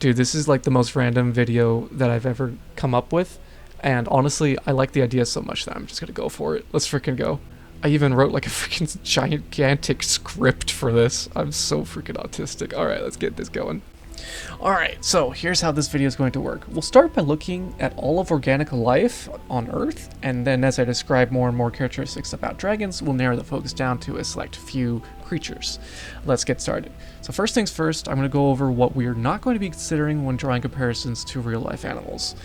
Dude, this is like the most random video that I've ever come up with. And honestly, I like the idea so much that I'm just gonna go for it. Let's freaking go. I even wrote like a freaking gigantic script for this. I'm so freaking autistic. Alright, let's get this going. Alright, so here's how this video is going to work. We'll start by looking at all of organic life on Earth, and then as I describe more and more characteristics about dragons, we'll narrow the focus down to a select few creatures. Let's get started. So first things first, I'm going to go over what we're not going to be considering when drawing comparisons to real-life animals.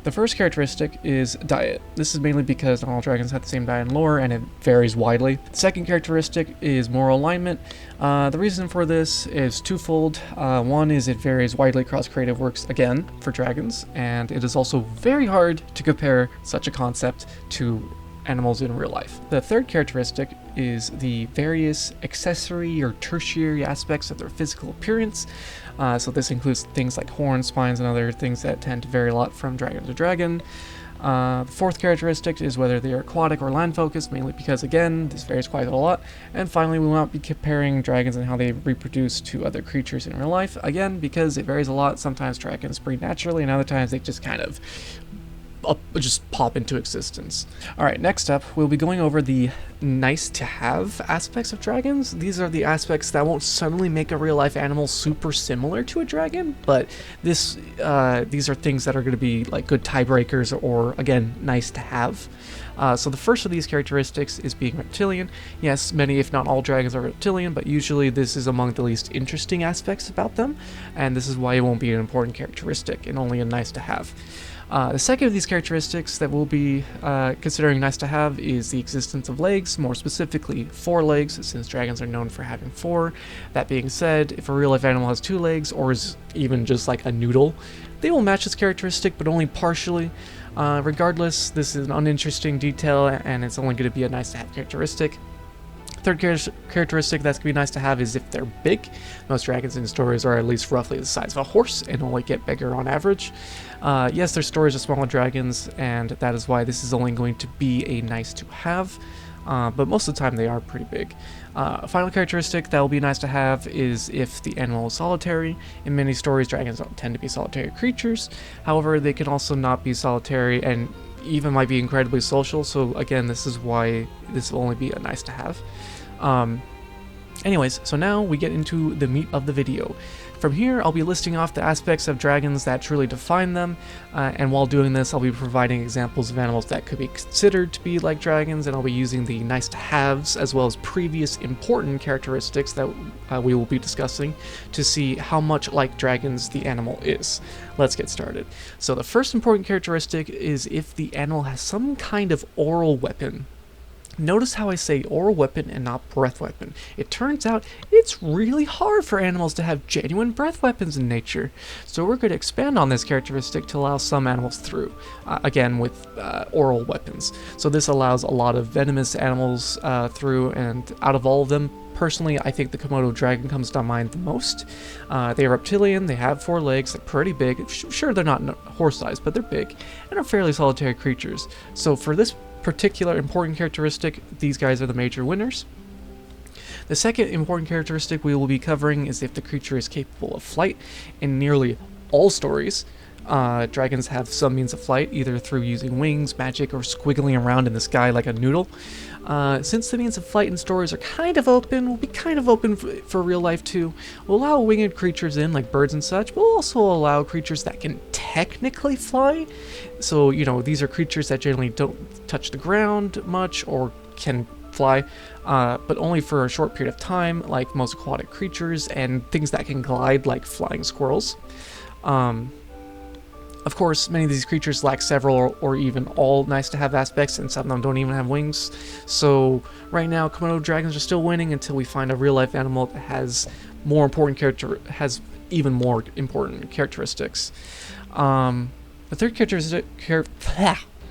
The first characteristic is diet. This is mainly because not all dragons have the same diet and lore, and it varies widely. The second characteristic is moral alignment. The reason for this is twofold. One is it varies widely across creative works, again, for dragons, and it is also very hard to compare such a concept to animals in real life. The third characteristic is the various accessory or tertiary aspects of their physical appearance. So this includes things like horns, spines, and other things that tend to vary a lot from dragon to dragon. The fourth characteristic is whether they are aquatic or land focused, mainly because, again, this varies quite a lot. And finally, we will not be comparing dragons and how they reproduce to other creatures in real life, again, because it varies a lot. Sometimes dragons breed naturally, and other times they just kind of just pop into existence. Alright, next up, we'll be going over the nice to have aspects of dragons. These are the aspects that won't suddenly make a real life animal super similar to a dragon, but these are things that are going to be like good tiebreakers or, again, nice to have. So the first of these characteristics is being reptilian. Yes, many if not all dragons are reptilian, but usually this is among the least interesting aspects about them, and this is why it won't be an important characteristic and only a nice to have. The second of these characteristics that we'll be considering nice to have is the existence of legs, more specifically 4 legs, since dragons are known for having 4. That being said, if a real-life animal has 2 legs, or is even just like a noodle, they will match this characteristic, but only partially. Regardless, this is an uninteresting detail, and it's only going to be a nice-to-have characteristic. Third characteristic that's going to be nice to have is if they're big. Most dragons in stories are at least roughly the size of a horse and only get bigger on average. Yes, there's stories of smaller dragons, and that is why this is only going to be a nice to have, but most of the time they are pretty big. A final characteristic that will be nice to have is if the animal is solitary. In many stories, dragons don't tend to be solitary creatures. However, they can also not be solitary and even might be incredibly social, so again, this is why this will only be a nice to have. Anyways, so now we get into the meat of the video. From here, I'll be listing off the aspects of dragons that truly define them, and while doing this, I'll be providing examples of animals that could be considered to be like dragons, and I'll be using the nice to haves as well as previous important characteristics that we will be discussing to see how much like dragons the animal is. Let's get started. So the first important characteristic is if the animal has some kind of oral weapon. Notice how I say oral weapon and not breath weapon. It turns out it's really hard for animals to have genuine breath weapons in nature. So we're going to expand on this characteristic to allow some animals through, again with oral weapons. So this allows a lot of venomous animals through, and out of all of them, personally, I think the Komodo dragon comes to mind the most. They are reptilian, they have 4 legs, they're pretty big. Sure, they're not horse-sized, but they're big, and are fairly solitary creatures. So for this particular important characteristic, these guys are the major winners. The second important characteristic we will be covering is if the creature is capable of flight. In nearly all stories, dragons have some means of flight, either through using wings, magic, or squiggling around in the sky like a noodle. Since the means of flight in stories are kind of open, we'll be kind of open for real life too. We'll allow winged creatures in, like birds and such, but we'll also allow creatures that can technically fly. So, you know, these are creatures that generally don't touch the ground much or can fly, but only for a short period of time, like most aquatic creatures, and things that can glide, like flying squirrels. Of course, many of these creatures lack several or even all nice to have aspects, and some of them don't even have wings. So right now, Komodo dragons are still winning until we find a real life animal that has even more important characteristics.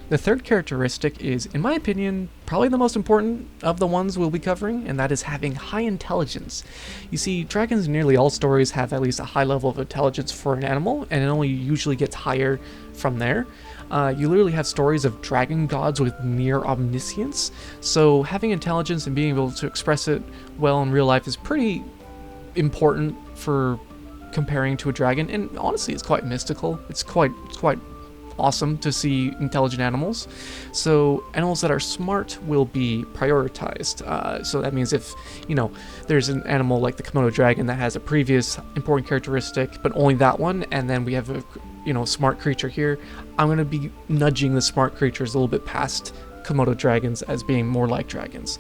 The third characteristic is, in my opinion, probably the most important of the ones we'll be covering, and that is having high intelligence. You see, dragons in nearly all stories have at least a high level of intelligence for an animal, and it only usually gets higher from there. You literally have stories of dragon gods with near omniscience, so having intelligence and being able to express it well in real life is pretty important for comparing to a dragon, and honestly, it's quite mystical. It's quite awesome to see intelligent animals. So animals that are smart will be prioritized. So that means if, there's an animal like the Komodo dragon that has a previous important characteristic, but only that one, and then we have a, smart creature here, I'm going to be nudging the smart creatures a little bit past Komodo dragons as being more like dragons.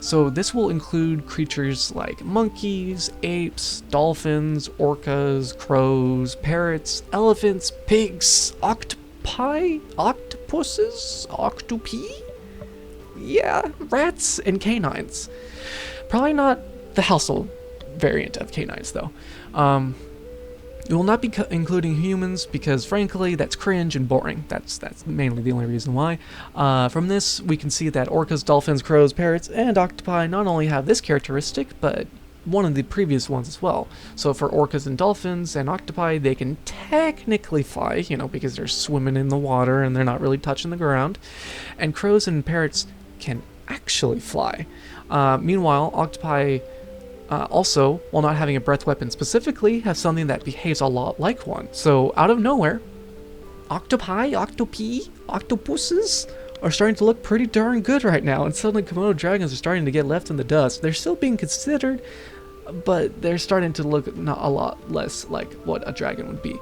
So this will include creatures like monkeys, apes, dolphins, orcas, crows, parrots, elephants, pigs, octopi, octopuses, octopi? Yeah, rats, and canines. Probably not the household variant of canines, though. It will not be including humans because, frankly, that's cringe and boring. That's mainly the only reason why. From this, we can see that orcas, dolphins, crows, parrots, and octopi not only have this characteristic, but one of the previous ones as well. So for orcas and dolphins and octopi, they can technically fly, because they're swimming in the water and they're not really touching the ground. And crows and parrots can actually fly. Meanwhile, octopi also, while not having a breath weapon specifically, have something that behaves a lot like one. So, out of nowhere, octopi, octopuses are starting to look pretty darn good right now, and suddenly Komodo dragons are starting to get left in the dust. They're still being considered, but they're starting to look not a lot less like what a dragon would be.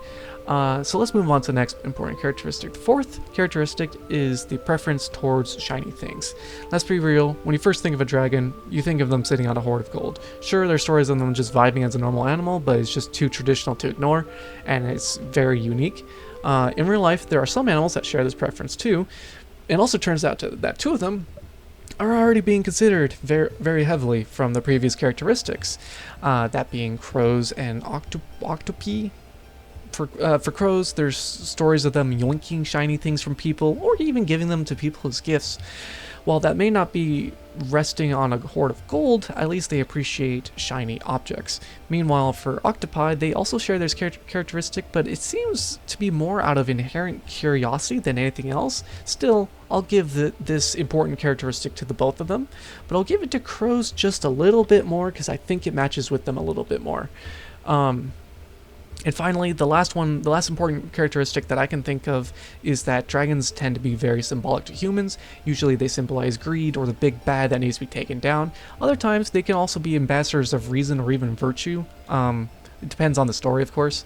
So let's move on to the next important characteristic. The fourth characteristic is the preference towards shiny things. Let's be real, when you first think of a dragon, you think of them sitting on a hoard of gold. Sure, there's stories of them just vibing as a normal animal, but it's just too traditional to ignore, and it's very unique. In real life, there are some animals that share this preference too. It also turns out that two of them are already being considered very, very heavily from the previous characteristics, that being crows and octopi. For crows, there's stories of them yoinking shiny things from people, or even giving them to people as gifts. While that may not be resting on a hoard of gold, at least they appreciate shiny objects. Meanwhile, for octopi, they also share this characteristic, but it seems to be more out of inherent curiosity than anything else. Still, I'll give this important characteristic to the both of them, but I'll give it to crows just a little bit more because I think it matches with them a little bit more. And finally, the last important characteristic that I can think of is that dragons tend to be very symbolic to humans. Usually they symbolize greed or the big bad that needs to be taken down. Other times they can also be ambassadors of reason or even virtue. It depends on the story, of course.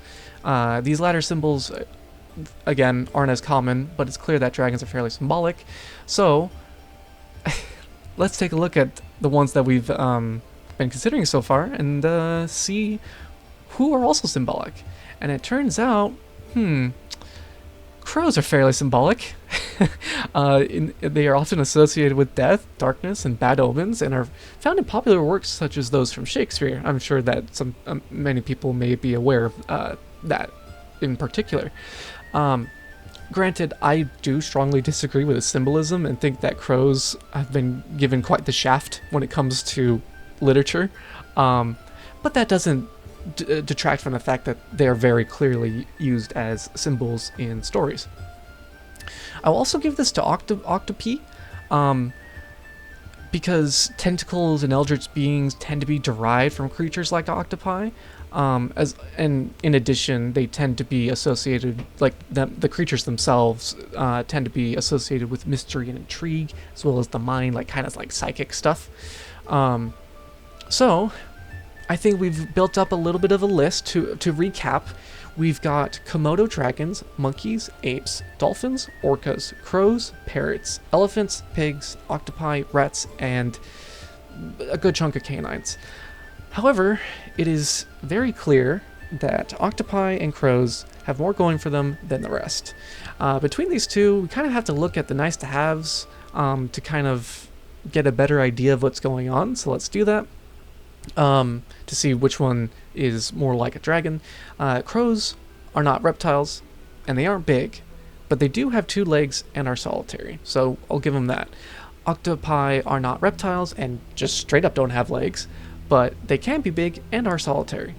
These latter symbols, again, aren't as common, but it's clear that dragons are fairly symbolic. So, let's take a look at the ones that we've been considering so far and see who are also symbolic. And it turns out, crows are fairly symbolic. They are often associated with death, darkness, and bad omens, and are found in popular works such as those from Shakespeare. I'm sure that many people may be aware of that in particular. Granted, I do strongly disagree with the symbolism and think that crows have been given quite the shaft when it comes to literature, but that doesn't detract from the fact that they are very clearly used as symbols in stories. I'll also give this to octopi, because tentacles and eldritch beings tend to be derived from creatures like octopi, and in addition, they tend to be associated, like the creatures themselves tend to be associated with mystery and intrigue, as well as the mind, kind of like psychic stuff. So I think we've built up a little bit of a list. To recap, we've got Komodo dragons, monkeys, apes, dolphins, orcas, crows, parrots, elephants, pigs, octopi, rats, and a good chunk of canines. However, it is very clear that octopi and crows have more going for them than the rest. Between these two, we kind of have to look at the nice to haves to kind of get a better idea of what's going on, so let's do that. To see which one is more like a dragon. Crows are not reptiles, and they aren't big, but they do have 2 legs and are solitary, so I'll give them that. Octopi are not reptiles and just straight up don't have legs, but they can be big and are solitary.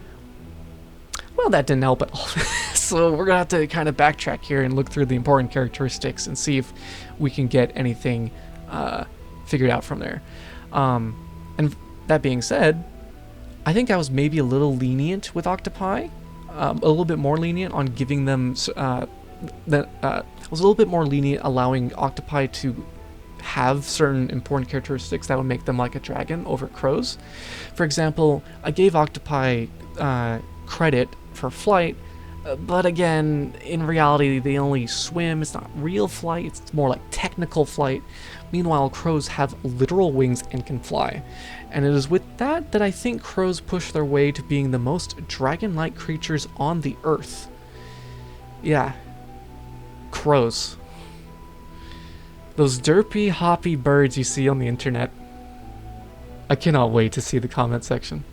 Well, that didn't help at all. So we're gonna have to kind of backtrack here and look through the important characteristics and see if we can get anything figured out from there. And that being said, I think I was maybe a little lenient with octopi, a little bit more lenient on giving them. I was a little bit more lenient allowing octopi to have certain important characteristics that would make them like a dragon over crows. For example, I gave octopi credit for flight, but again, in reality, they only swim. It's not real flight, it's more like technical flight. Meanwhile, crows have literal wings and can fly. And it is with that that I think crows push their way to being the most dragon-like creatures on the earth. Yeah. Crows. Those derpy, hoppy birds you see on the internet. I cannot wait to see the comment section.